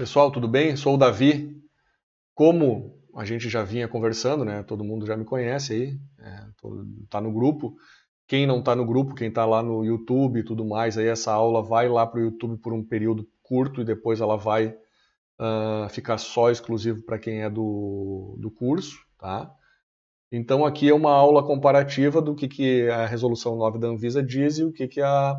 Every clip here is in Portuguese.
Pessoal, tudo bem? Sou o Davi. Como a gente já vinha conversando, né? Todo mundo já me conhece aí, tá no grupo. Quem não está no grupo, quem está lá no YouTube e tudo mais, aí essa aula vai lá para o YouTube por um período curto e depois ela vai ficar só exclusivo para quem é do curso, tá? Então aqui é uma aula comparativa do que a Resolução 9 da Anvisa diz e o que a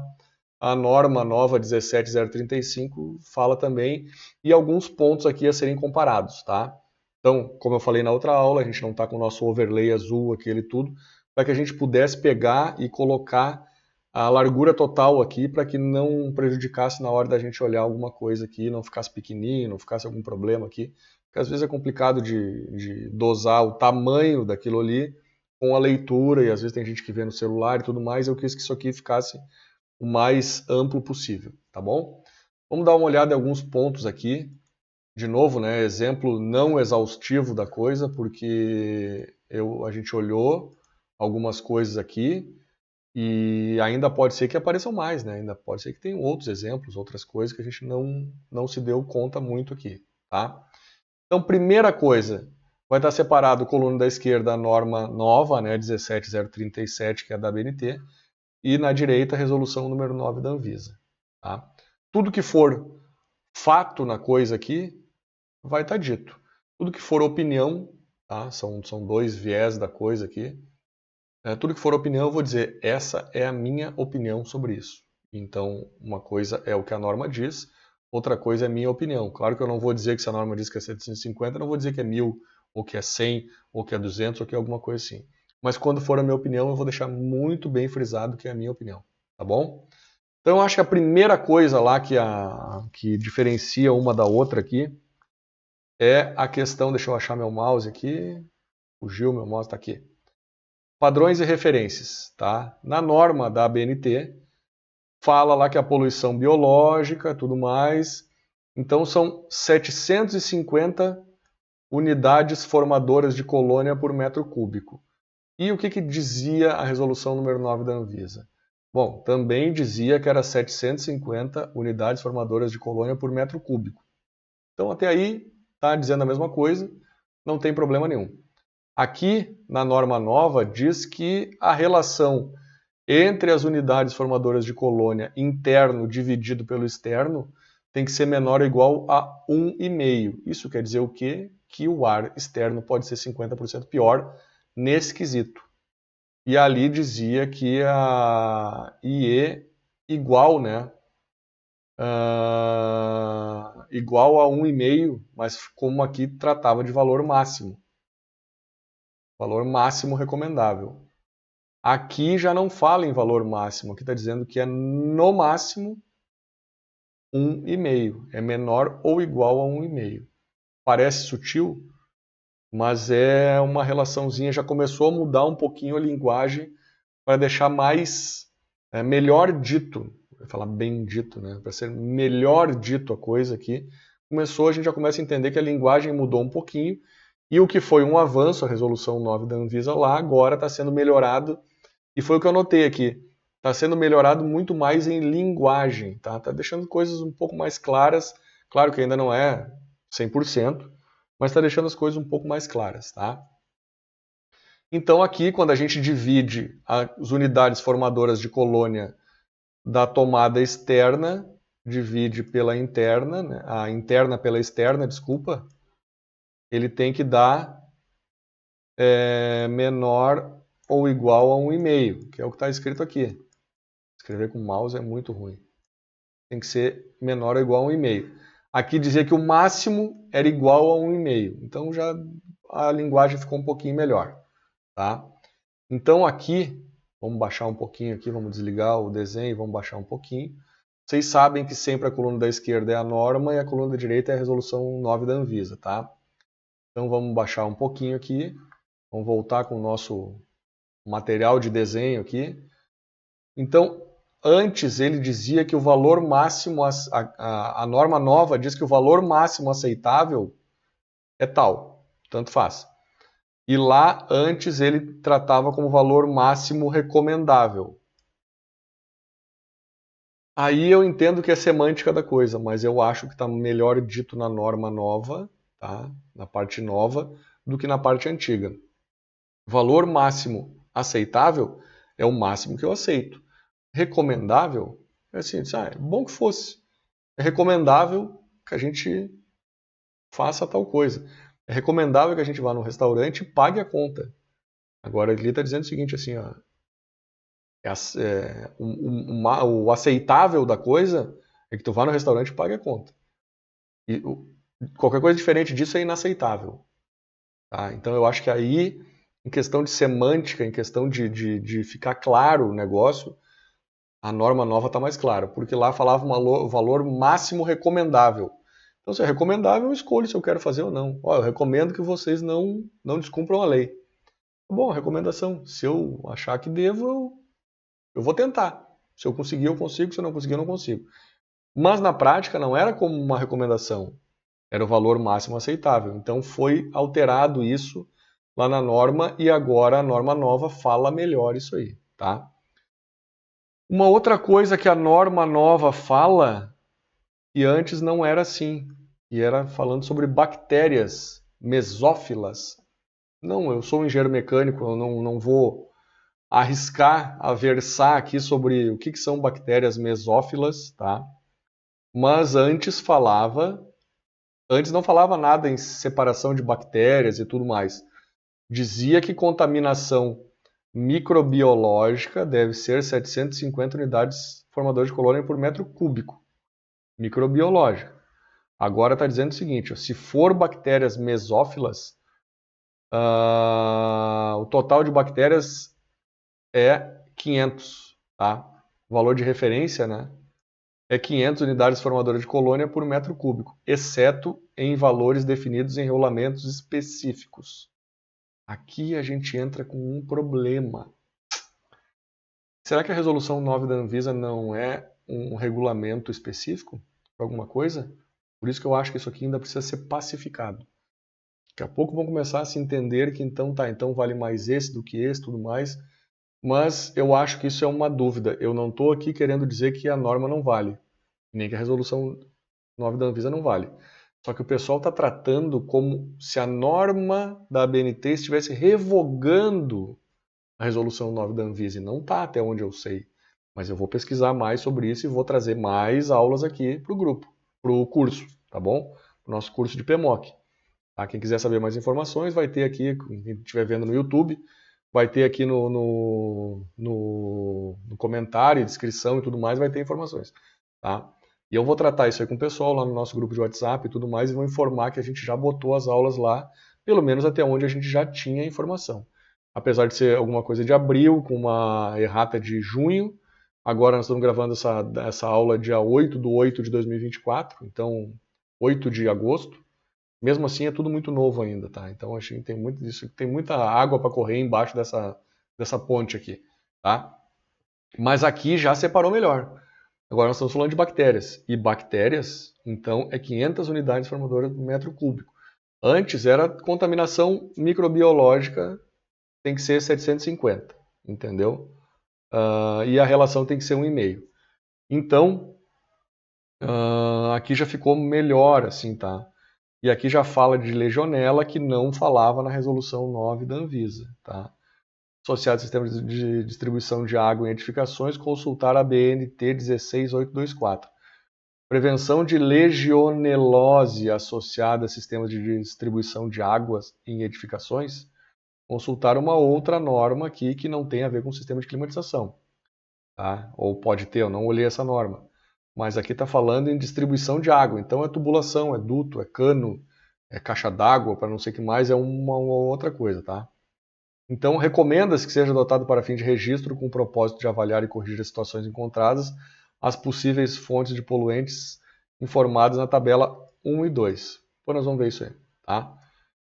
norma nova 17035 fala também, e alguns pontos aqui a serem comparados, tá? Então, como eu falei na outra aula, a gente não está com o nosso overlay azul, aquele tudo, para que a gente pudesse pegar e colocar a largura total aqui para que não prejudicasse na hora da gente olhar alguma coisa aqui, não ficasse pequenininho, não ficasse algum problema aqui, porque às vezes é complicado de dosar o tamanho daquilo ali com a leitura, e às vezes tem gente que vê no celular e tudo mais, eu quis que isso aqui ficasse o mais amplo possível, tá bom? Vamos dar uma olhada em alguns pontos aqui. De novo, né, exemplo não exaustivo da coisa, porque a gente olhou algumas coisas aqui e ainda pode ser que apareçam mais, né? Ainda pode ser que tenham outros exemplos, outras coisas que a gente não se deu conta muito aqui, tá? Então, primeira coisa, vai estar separado o coluna da esquerda a norma nova, né, 17037, que é da BNT, e na direita a resolução número 9 da Anvisa. Tá? Tudo que for fato na coisa aqui vai estar dito. Tudo que for opinião, tá? São dois viés da coisa aqui. Tudo que for opinião, eu vou dizer, essa é a minha opinião sobre isso. Então, uma coisa é o que a norma diz, outra coisa é a minha opinião. Claro que eu não vou dizer que se a norma diz que é 750, eu não vou dizer que é 1000, ou que é 100, ou que é 200, ou que é alguma coisa assim. Mas quando for a minha opinião, eu vou deixar muito bem frisado que é a minha opinião. Tá bom? Então, eu acho que a primeira coisa lá que diferencia uma da outra aqui é a questão, deixa eu achar meu mouse aqui, fugiu, meu mouse está aqui. Padrões e referências, tá? Na norma da ABNT, fala lá que a poluição biológica, tudo mais, então são 750 unidades formadoras de colônia por metro cúbico. E o que dizia a resolução número 9 da Anvisa? Bom, também dizia que era 750 unidades formadoras de colônia por metro cúbico. Então até aí está dizendo a mesma coisa, não tem problema nenhum. Aqui, na norma nova, diz que a relação entre as unidades formadoras de colônia interno dividido pelo externo tem que ser menor ou igual a 1,5. Isso quer dizer o quê? Que o ar externo pode ser 50% pior nesse quesito. E ali dizia que a IE igual, né? Igual a 1,5, mas como aqui tratava de valor máximo. Valor máximo recomendável. Aqui já não fala em valor máximo, aqui está dizendo que é no máximo 1,5. É menor ou igual a 1,5. Parece sutil, mas é uma relaçãozinha, já começou a mudar um pouquinho a linguagem para deixar mais, melhor dito, vou falar bem dito, né? Para ser melhor dito a coisa aqui. A gente já começa a entender que a linguagem mudou um pouquinho e o que foi um avanço, a resolução 9 da Anvisa lá, agora está sendo melhorado. E foi o que eu notei aqui. Está sendo melhorado muito mais em linguagem, tá? Tá deixando coisas um pouco mais claras. Claro que ainda não é 100%, mas está deixando as coisas um pouco mais claras, tá? Então aqui, quando a gente divide as unidades formadoras de colônia da tomada externa, divide pela interna, né? A interna pela externa, desculpa, ele tem que dar menor ou igual a 1,5, que é o que está escrito aqui. Escrever com mouse é muito ruim. Tem que ser menor ou igual a 1,5. Aqui dizia que o máximo era igual a 1,5. Então já a linguagem ficou um pouquinho melhor. Tá? Então aqui, vamos baixar um pouquinho aqui, vamos desligar o desenho e vamos baixar um pouquinho. Vocês sabem que sempre a coluna da esquerda é a norma e a coluna da direita é a resolução 9 da Anvisa, tá? Então vamos baixar um pouquinho aqui. Vamos voltar com o nosso material de desenho aqui. Então, antes ele dizia que o valor máximo, a norma nova diz que o valor máximo aceitável é tal, tanto faz. E lá, antes, ele tratava como valor máximo recomendável. Aí eu entendo que é semântica da coisa, mas eu acho que está melhor dito na norma nova, tá? Na parte nova, do que na parte antiga. Valor máximo aceitável é o máximo que eu aceito. Recomendável é assim, é bom que fosse. É recomendável que a gente faça tal coisa. É recomendável que a gente vá no restaurante e pague a conta. Agora ele está dizendo o seguinte, assim, ó, o aceitável da coisa é que tu vá no restaurante e pague a conta. E qualquer coisa diferente disso é inaceitável. Tá? Então eu acho que aí, em questão de semântica, em questão de ficar claro o negócio, a norma nova está mais clara, porque lá falava um valor máximo recomendável. Então, se é recomendável, eu escolho se eu quero fazer ou não. Ó, eu recomendo que vocês não descumpram a lei. Bom, recomendação. Se eu achar que devo, eu vou tentar. Se eu conseguir, eu consigo. Se eu não conseguir, eu não consigo. Mas na prática não era como uma recomendação, era o valor máximo aceitável. Então foi alterado isso lá na norma e agora a norma nova fala melhor isso aí, tá? Uma outra coisa que a norma nova fala, e antes não era assim, e era falando sobre bactérias mesófilas. Não, eu sou um engenheiro mecânico, eu não vou arriscar a versar aqui sobre o que são bactérias mesófilas, tá? Mas antes não falava nada em separação de bactérias e tudo mais. Dizia que contaminação microbiológica deve ser 750 unidades formadoras de colônia por metro cúbico. Microbiológica. Agora está dizendo o seguinte, ó, se for bactérias mesófilas, o total de bactérias é 500, tá? O valor de referência, né, é 500 unidades formadoras de colônia por metro cúbico, exceto em valores definidos em regulamentos específicos. Aqui a gente entra com um problema. Será que a resolução 9 da Anvisa não é um regulamento específico para alguma coisa? Por isso que eu acho que isso aqui ainda precisa ser pacificado. Daqui a pouco vão começar a se entender que então vale mais esse do que esse, tudo mais. Mas eu acho que isso é uma dúvida. Eu não estou aqui querendo dizer que a norma não vale, nem que a resolução 9 da Anvisa não vale. Só que o pessoal está tratando como se a norma da ABNT estivesse revogando a resolução 9 da Anvisa. E não está, até onde eu sei. Mas eu vou pesquisar mais sobre isso e vou trazer mais aulas aqui para o grupo, para o curso, tá bom? O nosso curso de PMOC. Tá? Quem quiser saber mais informações, vai ter aqui, quem estiver vendo no YouTube, vai ter aqui no comentário, descrição e tudo mais, vai ter informações. Tá? E eu vou tratar isso aí com o pessoal lá no nosso grupo de WhatsApp e tudo mais, e vou informar que a gente já botou as aulas lá, pelo menos até onde a gente já tinha informação. Apesar de ser alguma coisa de abril, com uma errata de junho, agora nós estamos gravando essa aula dia 8/8 de 2024, então 8 de agosto. Mesmo assim, é tudo muito novo ainda, tá? Então, acho que tem muita água para correr embaixo dessa ponte aqui, tá? Mas aqui já separou melhor. Agora nós estamos falando de bactérias. E bactérias, então, é 500 unidades formadoras por metro cúbico. Antes era contaminação microbiológica, tem que ser 750, entendeu? E a relação tem que ser 1,5. Então, aqui já ficou melhor, assim, tá? E aqui já fala de legionela que não falava na resolução 9 da Anvisa, tá? Associado ao sistema de distribuição de água em edificações, consultar a BNT 16824. Prevenção de legionelose associada a sistemas de distribuição de águas em edificações, consultar uma outra norma aqui que não tem a ver com o sistema de climatização. Tá? Ou pode ter, eu não olhei essa norma. Mas aqui está falando em distribuição de água. Então é tubulação, é duto, é cano, é caixa d'água, para não sei o que mais, é uma outra coisa, tá? Então recomenda-se que seja adotado para fim de registro com o propósito de avaliar e corrigir as situações encontradas as possíveis fontes de poluentes informadas na tabela 1 e 2. Depois nós vamos ver isso aí, tá?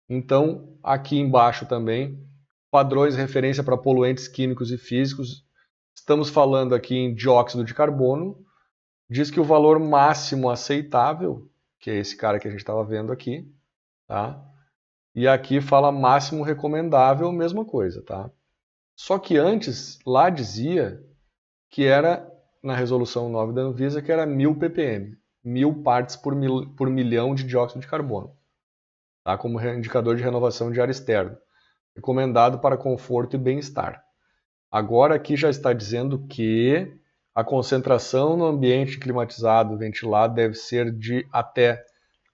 Então, aqui embaixo também, padrões de referência para poluentes químicos e físicos. Estamos falando aqui em dióxido de carbono. Diz que o valor máximo aceitável, que é esse cara que a gente estava vendo aqui, tá? E aqui fala máximo recomendável, mesma coisa, tá? Só que antes, lá dizia que era na resolução 9 da Anvisa, que era 1000 ppm, 1000 partes por milhão de dióxido de carbono, tá? Como indicador de renovação de ar externo, recomendado para conforto e bem-estar. Agora aqui já está dizendo que a concentração no ambiente climatizado, ventilado, deve ser de até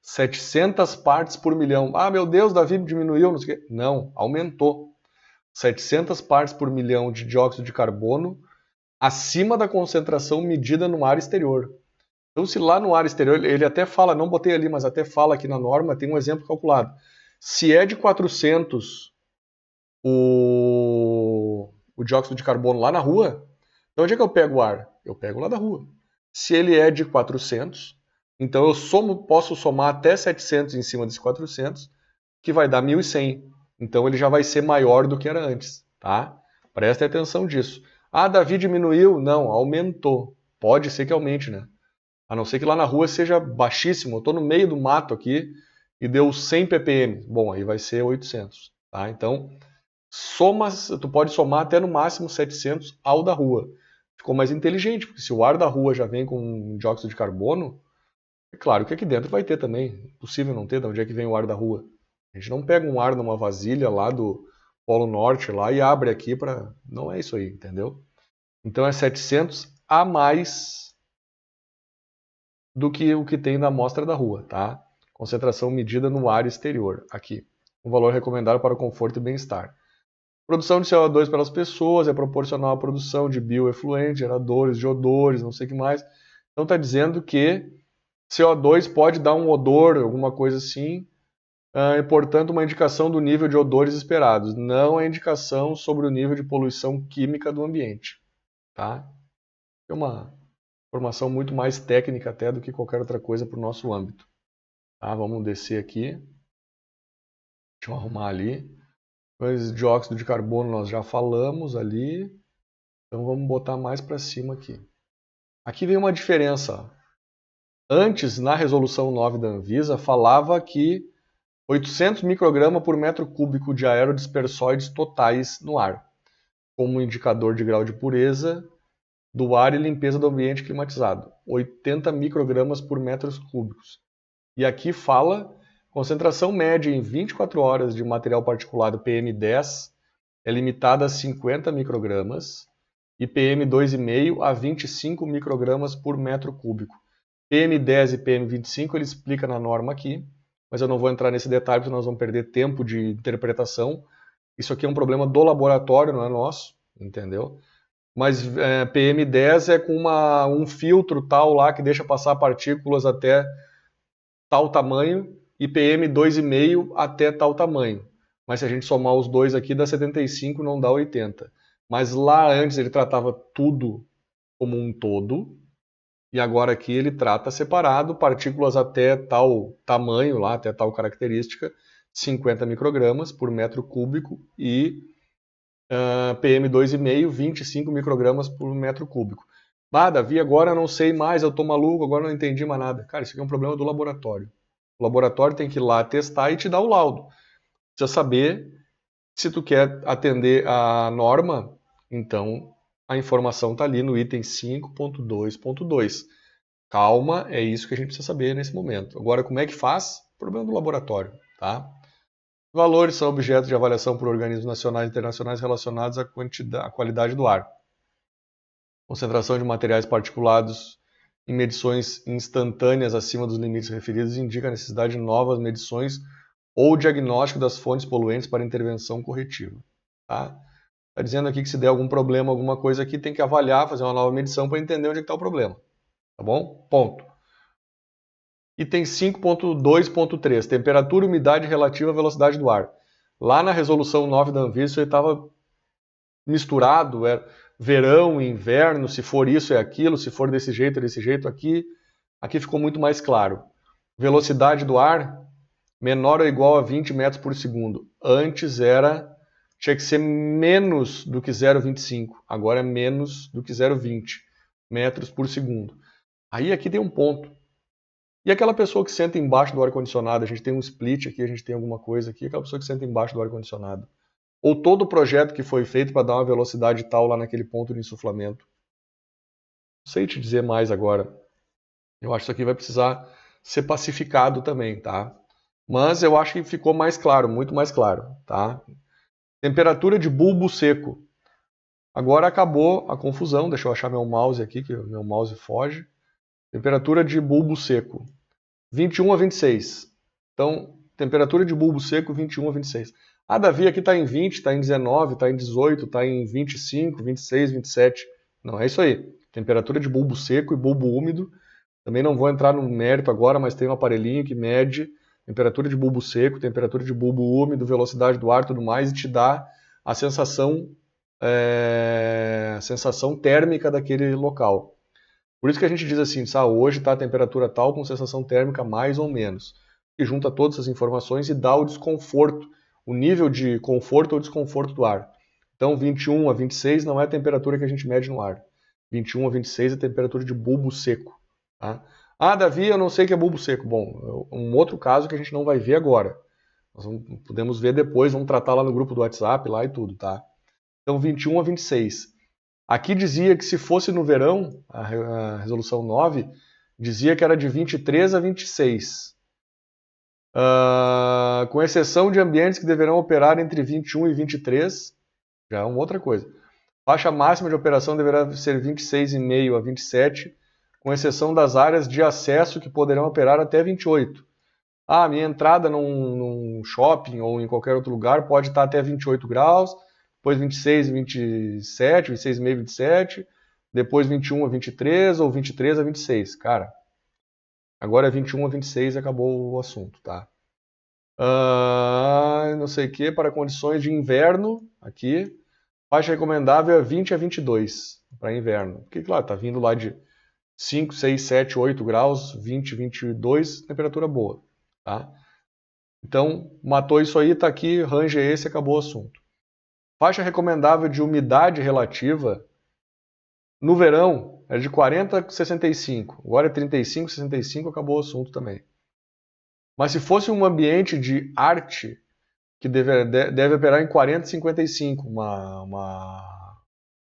700 partes por milhão. Ah, meu Deus, Davi, diminuiu, não sei o quê. Não, aumentou. 700 partes por milhão de dióxido de carbono acima da concentração medida no ar exterior. Então, se lá no ar exterior, ele até fala, não botei ali, mas até fala aqui na norma, tem um exemplo calculado. Se é de 400 o dióxido de carbono lá na rua, então onde é que eu pego o ar? Eu pego lá da rua. Se ele é de 400, então eu posso somar até 700 em cima desses 400, que vai dar 1.100. Então ele já vai ser maior do que era antes, tá? Preste atenção disso. Ah, Davi diminuiu? Não, aumentou. Pode ser que aumente, né? A não ser que lá na rua seja baixíssimo. Eu estou no meio do mato aqui e deu 100 ppm. Bom, aí vai ser 800, tá? Então, tu pode somar até no máximo 700 ao da rua. Ficou mais inteligente, porque se o ar da rua já vem com dióxido de carbono, é claro que aqui dentro vai ter também. Impossível não ter, de onde é que vem o ar da rua? A gente não pega um ar numa vasilha lá do Polo Norte lá e abre aqui para... Não é isso aí, entendeu? Então é 700 a mais do que o que tem na amostra da rua, tá? Concentração medida no ar exterior, aqui. Um valor recomendado para o conforto e bem-estar. Produção de CO2 pelas pessoas é proporcional à produção de bioefluentes, geradores de odores, não sei o que mais. Então está dizendo que CO2 pode dar um odor, alguma coisa assim, e, portanto, uma indicação do nível de odores esperados. Não é indicação sobre o nível de poluição química do ambiente. Tá? É uma informação muito mais técnica até do que qualquer outra coisa para o nosso âmbito. Tá? Vamos descer aqui. Deixa eu arrumar ali. Mas dióxido de carbono nós já falamos ali. Então vamos botar mais para cima aqui. Aqui vem uma diferença. Antes, na resolução 9 da Anvisa, falava que 800 microgramas por metro cúbico de aerodispersóides totais no ar, como indicador de grau de pureza do ar e limpeza do ambiente climatizado. 80 microgramas por metros cúbicos. E aqui fala concentração média em 24 horas de material particulado PM10 é limitada a 50 microgramas e PM2,5 a 25 microgramas por metro cúbico. PM10 e PM25 ele explica na norma aqui, mas eu não vou entrar nesse detalhe porque nós vamos perder tempo de interpretação. Isso aqui é um problema do laboratório, não é nosso, entendeu? Mas PM10 é com um filtro tal lá que deixa passar partículas até tal tamanho e PM2,5 até tal tamanho. Mas se a gente somar os dois aqui dá 75, não dá 80. Mas lá antes ele tratava tudo como um todo, e agora aqui ele trata separado, partículas até tal tamanho, lá, até tal característica, 50 microgramas por metro cúbico e PM2,5, 25 microgramas por metro cúbico. Ah, Davi, agora eu não sei mais, eu estou maluco, agora não entendi mais nada. Cara, isso aqui é um problema do laboratório. O laboratório tem que ir lá testar e te dar o laudo. Precisa saber se tu quer atender a norma, então a informação está ali no item 5.2.2. Calma, é isso que a gente precisa saber nesse momento. Agora, como é que faz? Problema do laboratório, tá? Valores são objetos de avaliação por organismos nacionais e internacionais relacionados à qualidade do ar. Concentração de materiais particulados em medições instantâneas acima dos limites referidos indica a necessidade de novas medições ou diagnóstico das fontes poluentes para intervenção corretiva. Tá? Está dizendo aqui que se der algum problema, alguma coisa aqui, tem que avaliar, fazer uma nova medição para entender onde é que está o problema. Tá bom? Ponto. Item 5.2.3, temperatura, umidade relativa à velocidade do ar. Lá na resolução 9 da Anvisa, isso estava misturado, era verão, inverno, se for isso é aquilo, se for desse jeito é desse jeito. Aqui ficou muito mais claro. Velocidade do ar, menor ou igual a 20 metros por segundo. Antes tinha que ser menos do que 0,25, agora é menos do que 0,20 metros por segundo. Aí aqui tem um ponto. E aquela pessoa que senta embaixo do ar-condicionado, a gente tem um split aqui, a gente tem alguma coisa aqui, aquela pessoa que senta embaixo do ar-condicionado. Ou todo o projeto que foi feito para dar uma velocidade tal lá naquele ponto de insuflamento. Não sei te dizer mais agora. Eu acho que isso aqui vai precisar ser pacificado também, tá? Mas eu acho que ficou mais claro, muito mais claro, tá? Temperatura de bulbo seco. Agora acabou a confusão. Deixa eu achar meu mouse aqui, que o meu mouse foge. Temperatura de bulbo seco. 21 a 26. Então, temperatura de bulbo seco, 21 a 26. Ah, Davi, aqui está em 20, está em 19, está em 18, está em 25, 26, 27. Não, é isso aí. Temperatura de bulbo seco e bulbo úmido. Também não vou entrar no mérito agora, mas tem um aparelhinho que mede temperatura de bulbo seco, temperatura de bulbo úmido, velocidade do ar e tudo mais, e te dá a sensação térmica daquele local. Por isso que a gente diz assim, hoje está a temperatura tal com sensação térmica mais ou menos. E junta todas essas informações e dá o desconforto, o nível de conforto ou desconforto do ar. Então 21 a 26 não é a temperatura que a gente mede no ar. 21 a 26 é a temperatura de bulbo seco. Tá? Ah, Davi, eu não sei o que é bulbo seco. Bom, um outro caso que a gente não vai ver agora. Podemos ver depois, vamos tratar lá no grupo do WhatsApp lá e tudo, tá? Então 21 a 26. Aqui dizia que se fosse no verão, a resolução 9, dizia que era de 23 a 26. Com exceção de ambientes que deverão operar entre 21 e 23, já é uma outra coisa. Faixa máxima de operação deverá ser 26,5 a 27, com exceção das áreas de acesso que poderão operar até 28. Minha entrada num shopping ou em qualquer outro lugar pode estar até 28 graus, depois 26 a 27, 26,5 a 27, depois 21 a 23 ou 23 a 26. Cara, agora é 21 a 26 e acabou o assunto, tá? Não sei o que, para condições de inverno, aqui, faixa recomendável é 20 a 22 para inverno. Porque, claro, tá vindo lá de 5, 6, 7, 8 graus, 20, 22, temperatura boa, tá? Então, matou isso aí, tá aqui, range é esse, acabou o assunto. Faixa recomendável de umidade relativa, no verão, é de 40 a 65. Agora é 35, 65, acabou o assunto também. Mas se fosse um ambiente de arte, que deve operar em 40 e 55,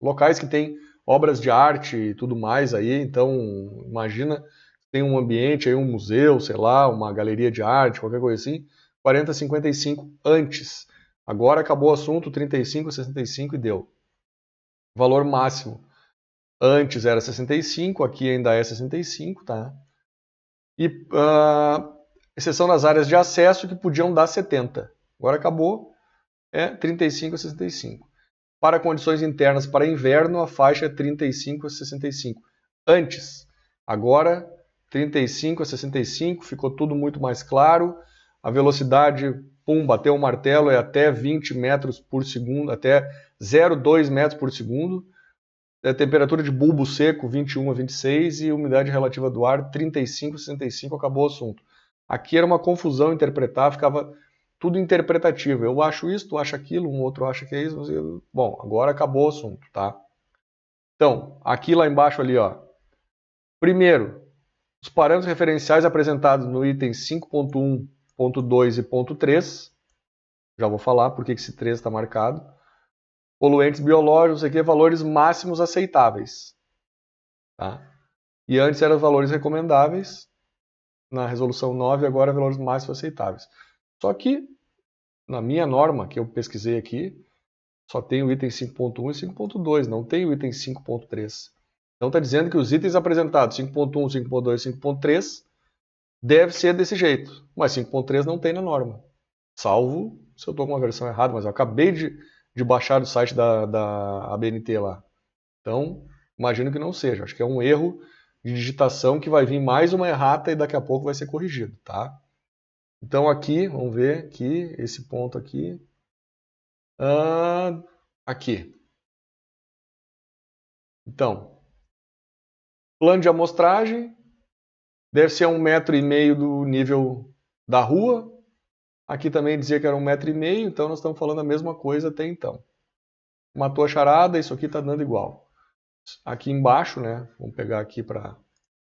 locais que tem obras de arte e tudo mais aí, então imagina, tem um ambiente aí, um museu, sei lá, uma galeria de arte, qualquer coisa assim, 40 a 55 antes. Agora acabou o assunto, 35 a 65 e deu. Valor máximo. Antes era 65, aqui ainda é 65, tá? E exceção das áreas de acesso que podiam dar 70. Agora acabou, é 35 a 65. Para condições internas para inverno, a faixa é 35 a 65. Antes, agora 35 a 65, ficou tudo muito mais claro. A velocidade, bateu o martelo, é até 20 metros por segundo, até 0,2 metros por segundo. A temperatura de bulbo seco, 21 a 26, e umidade relativa do ar, 35 a 65, acabou o assunto. Aqui era uma confusão interpretar, ficava tudo interpretativo. Eu acho isso, tu acha aquilo, um outro acha que é isso. Bom, agora acabou o assunto, tá? Então, aqui lá embaixo ali, ó. Primeiro, os parâmetros referenciais apresentados no item 5.1, ponto 2 e ponto 3. Já vou falar por que esse 3 está marcado. Poluentes biológicos, aqui valores máximos aceitáveis. Tá? E antes eram valores recomendáveis. Na resolução 9, agora valores máximos aceitáveis. Só que, na minha norma, que eu pesquisei aqui, só tem o item 5.1 e 5.2, não tem o item 5.3. Então está dizendo que os itens apresentados 5.1, 5.2 e 5.3 deve ser desse jeito, mas 5.3 não tem na norma. Salvo se eu estou com uma versão errada, mas eu acabei de baixar do site da ABNT lá. Então, imagino que não seja. Acho que é um erro de digitação que vai vir mais uma errata e daqui a pouco vai ser corrigido, tá? Então aqui, vamos ver aqui, esse ponto aqui. Aqui. Então, plano de amostragem deve ser 1,5 m do nível da rua. Aqui também dizia que era 1,5 m, então nós estamos falando a mesma coisa até então. Matou a charada, isso aqui está dando igual. Aqui embaixo, né? Vamos pegar aqui para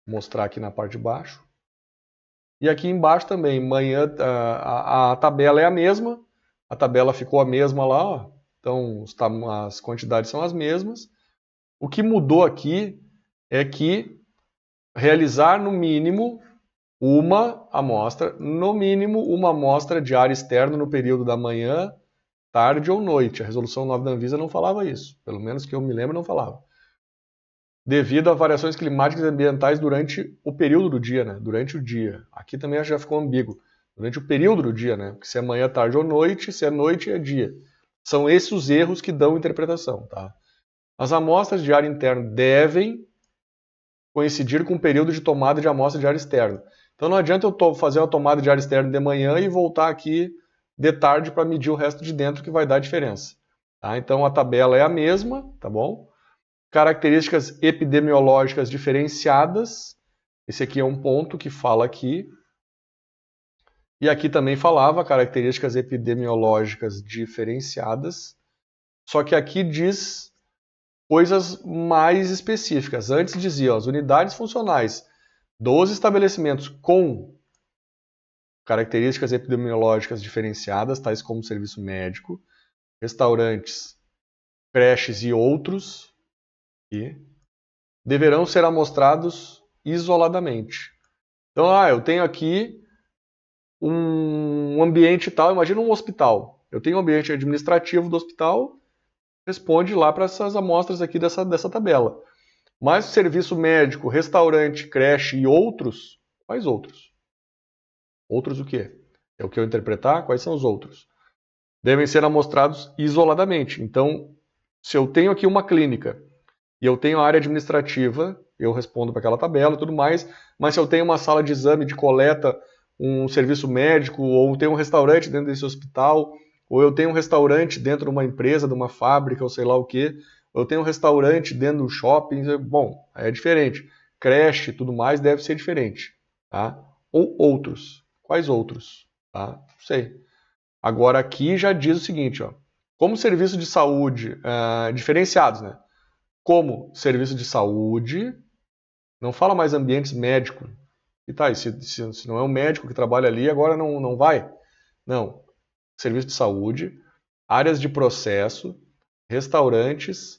mostrar aqui na parte de baixo. E aqui embaixo também, a tabela é a mesma. A tabela ficou a mesma lá, ó. Então as quantidades são as mesmas. O que mudou aqui é que realizar no mínimo uma amostra de ar externo no período da manhã, tarde ou noite. A resolução 9 da Anvisa não falava isso, pelo menos que eu me lembro não falava. Devido a variações climáticas e ambientais durante o período do dia, né? Durante o dia. Aqui também já ficou ambíguo. Durante o período do dia, né? Porque se é manhã, tarde ou noite, se é noite, é dia. São esses os erros que dão interpretação, tá? As amostras de ar interno devem coincidir com o período de tomada de amostra de ar externo. Então não adianta eu fazer uma tomada de ar externo de manhã e voltar aqui de tarde para medir o resto de dentro, que vai dar diferença. Tá? Então a tabela é a mesma, tá bom? Características epidemiológicas diferenciadas. Esse aqui é um ponto que fala aqui. E aqui também falava características epidemiológicas diferenciadas. Só que aqui diz coisas mais específicas. Antes dizia, ó, as unidades funcionais dos estabelecimentos com características epidemiológicas diferenciadas, tais como serviço médico, restaurantes, creches e outros, deverão ser amostrados isoladamente. Então, eu tenho aqui um ambiente tal, imagina um hospital. Eu tenho um ambiente administrativo do hospital, responde lá para essas amostras aqui dessa tabela. Mas serviço médico, restaurante, creche e outros, quais outros? Outros o quê? É o que eu interpretar? Quais são os outros? Devem ser amostrados isoladamente. Então, se eu tenho aqui uma clínica e eu tenho a área administrativa, eu respondo para aquela tabela e tudo mais, mas se eu tenho uma sala de exame, de coleta, um serviço médico, ou tenho um restaurante dentro desse hospital, ou eu tenho um restaurante dentro de uma empresa, de uma fábrica, ou sei lá o quê, ou eu tenho um restaurante dentro do shopping, bom, é diferente. Creche e tudo mais deve ser diferente. Tá? Ou outros. Quais outros? Tá? Não sei. Agora aqui já diz o seguinte, ó, como serviço de saúde diferenciados, né? Como serviço de saúde, não fala mais ambientes médicos. E tá, e se não é um médico que trabalha ali, agora não vai? Não. Serviço de saúde, áreas de processo, restaurantes,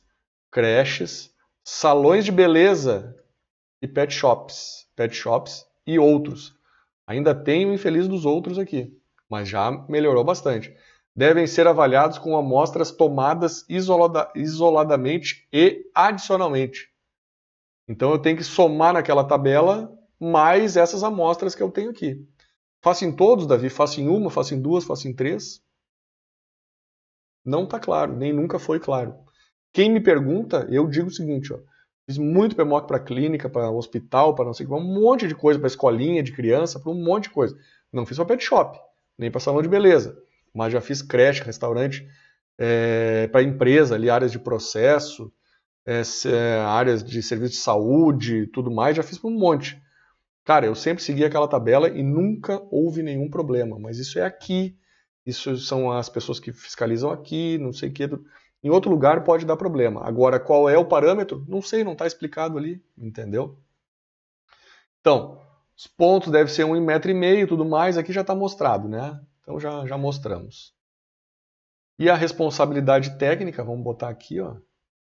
creches, salões de beleza e pet shops e outros. Ainda tem o infeliz dos outros aqui, mas já melhorou bastante. Devem ser avaliados com amostras tomadas isoladamente e adicionalmente. Então eu tenho que somar naquela tabela mais essas amostras que eu tenho aqui. Faço em todos, Davi? Faço em uma, faço em duas, faço em três? Não está claro, nem nunca foi claro. Quem me pergunta, eu digo o seguinte, ó, fiz muito PMOC para clínica, para hospital, para não sei o que, um monte de coisa, para escolinha de criança, para um monte de coisa. Não fiz para pet shop, nem para salão de beleza, mas já fiz creche, restaurante, para empresa, ali, áreas de processo, áreas de serviço de saúde, tudo mais, já fiz para um monte. Cara, eu sempre segui aquela tabela e nunca houve nenhum problema, mas isso é aqui, isso são as pessoas que fiscalizam aqui, não sei o que. Em outro lugar pode dar problema. Agora, qual é o parâmetro? Não sei, não está explicado ali, entendeu? Então, os pontos devem ser 1,5 metro e tudo mais, aqui já está mostrado, né? Então já mostramos. E a responsabilidade técnica, vamos botar aqui, ó,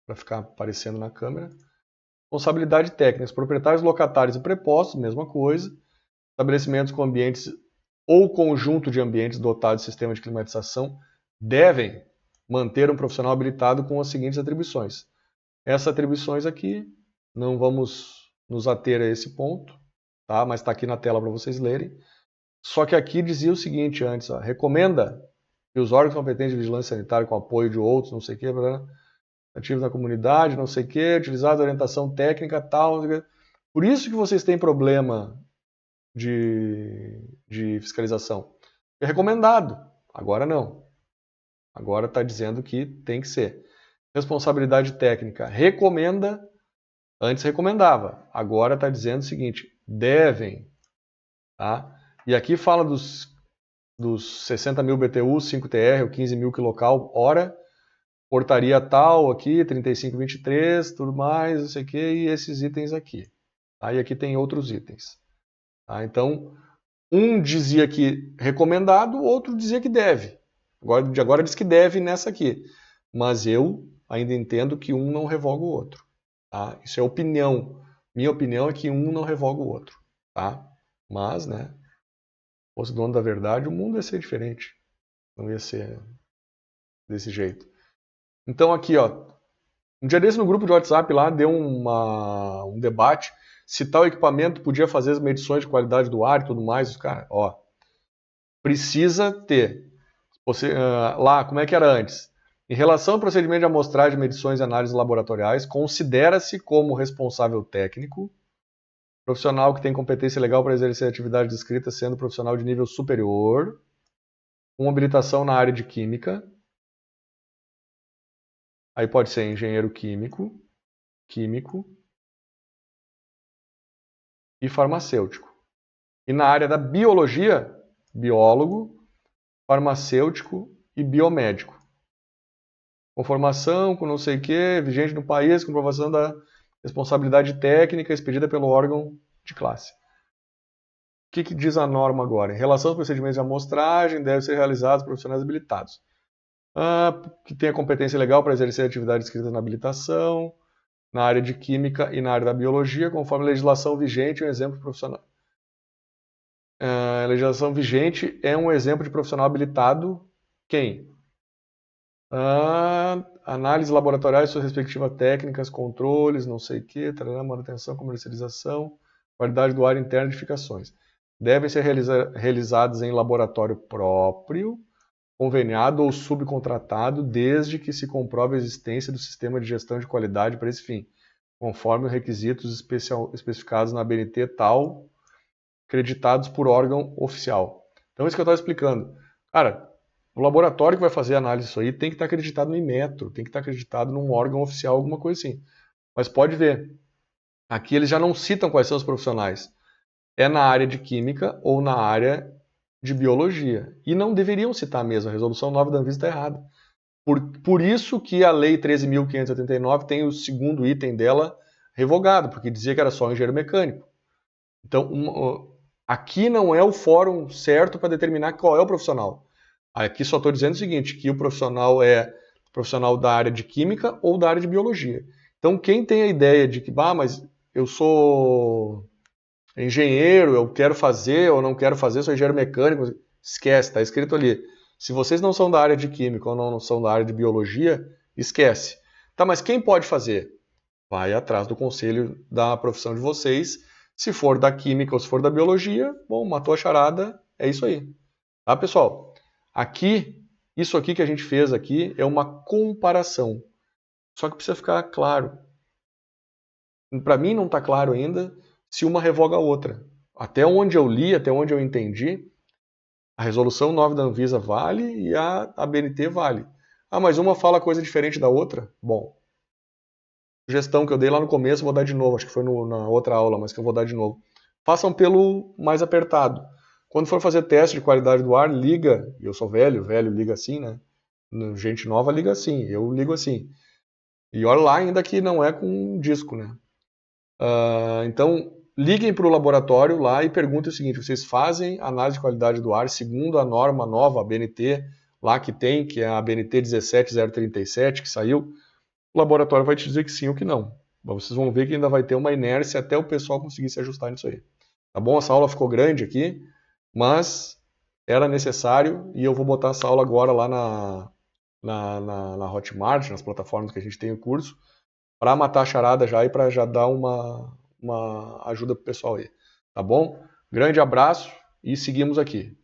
para ficar aparecendo na câmera. Responsabilidade técnica, os proprietários, locatários e prepostos, mesma coisa. Estabelecimentos com ambientes ou conjunto de ambientes dotados de sistema de climatização devem manter um profissional habilitado com as seguintes atribuições. Essas atribuições aqui, não vamos nos ater a esse ponto, tá? Mas está aqui na tela para vocês lerem. Só que aqui dizia o seguinte antes, ó, recomenda que os órgãos competentes de vigilância sanitária, com apoio de outros, não sei o que, ativos na comunidade, não sei o que, utilizados a orientação técnica, tal. Por isso que vocês têm problema de fiscalização. É recomendado, agora não. Agora está dizendo que tem que ser. Responsabilidade técnica recomenda, antes recomendava, agora está dizendo o seguinte, devem. Tá? E aqui fala dos 60 mil BTU, 5 TR, ou 15 mil quilocal hora, portaria tal aqui, 3523, tudo mais, não sei o que, e esses itens aqui. Tá? E aqui tem outros itens. Tá? Então, um dizia que recomendado, o outro dizia que deve. Agora diz que deve nessa aqui. Mas eu ainda entendo que um não revoga o outro. Tá? Isso é opinião Minha opinião é que um não revoga o outro, tá? Mas, né, se fosse dono da verdade, o mundo ia ser diferente. Não ia ser desse jeito. Então aqui, ó, um dia desse no grupo de WhatsApp lá deu um debate se tal equipamento podia fazer as medições de qualidade do ar e tudo mais. Cara, ó, precisa ter. Lá, como é que era antes? Em relação ao procedimento de amostragem, medições e análises laboratoriais, considera-se como responsável técnico profissional que tem competência legal para exercer a atividade descrita, sendo profissional de nível superior, com habilitação na área de química. Aí pode ser engenheiro químico e farmacêutico. E na área da biologia, biólogo, farmacêutico e biomédico. Com formação, com não sei o quê, vigente no país, com comprovação da responsabilidade técnica expedida pelo órgão de classe. O que diz a norma agora? Em relação aos procedimentos de amostragem, devem ser realizados por profissionais habilitados. Que tenha competência legal para exercer atividades escritas na habilitação, na área de química e na área da biologia, conforme a legislação vigente, um exemplo profissional. A legislação vigente é um exemplo de profissional habilitado. Quem? Análise laboratoriais, suas respectivas técnicas, controles, não sei o que, manutenção, comercialização, qualidade do ar interno e edificações. Devem ser realizados em laboratório próprio, conveniado ou subcontratado, desde que se comprove a existência do sistema de gestão de qualidade para esse fim, conforme os requisitos especificados na ABNT tal, acreditados por órgão oficial. Então, isso que eu estava explicando. Cara, o laboratório que vai fazer a análise disso aí tem que estar acreditado no Inmetro, tem que estar acreditado num órgão oficial, alguma coisa assim. Mas pode ver, aqui eles já não citam quais são os profissionais. É na área de química ou na área de biologia. E não deveriam citar mesmo, a resolução 9 da Anvisa está errada. Por isso que a lei 13.589 tem o segundo item dela revogado, porque dizia que era só engenheiro mecânico. Então, aqui não é o fórum certo para determinar qual é o profissional. Aqui só estou dizendo o seguinte, que o profissional é profissional da área de química ou da área de biologia. Então, quem tem a ideia de que, mas eu sou engenheiro, eu quero fazer ou não quero fazer, sou engenheiro mecânico, esquece, está escrito ali. Se vocês não são da área de química ou não são da área de biologia, esquece. Tá, mas quem pode fazer? Vai atrás do conselho da profissão de vocês. Se for da química ou se for da biologia, bom, matou a charada, é isso aí. Tá, pessoal? Aqui, isso aqui que a gente fez aqui é uma comparação. Só que precisa ficar claro. Para mim não está claro ainda se uma revoga a outra. Até onde eu li, até onde eu entendi, a resolução 9 da Anvisa vale e a ABNT vale. Mas uma fala coisa diferente da outra? Bom, sugestão que eu dei lá no começo, vou dar de novo, acho que foi na outra aula, mas que eu vou dar de novo. Façam pelo mais apertado. Quando for fazer teste de qualidade do ar, liga, eu sou velho liga assim, né? Gente nova liga assim, eu ligo assim. E olha lá, ainda que não é com disco, né? Então, liguem para o laboratório lá e perguntem o seguinte, vocês fazem análise de qualidade do ar segundo a norma nova, a ABNT, lá que tem, que é a ABNT 17037, que saiu, o laboratório vai te dizer que sim ou que não. Mas vocês vão ver que ainda vai ter uma inércia até o pessoal conseguir se ajustar nisso aí. Tá bom? Essa aula ficou grande aqui, mas era necessário e eu vou botar essa aula agora lá na Hotmart, nas plataformas que a gente tem o curso, para matar a charada já e para já dar uma ajuda pro pessoal aí. Tá bom? Grande abraço e seguimos aqui.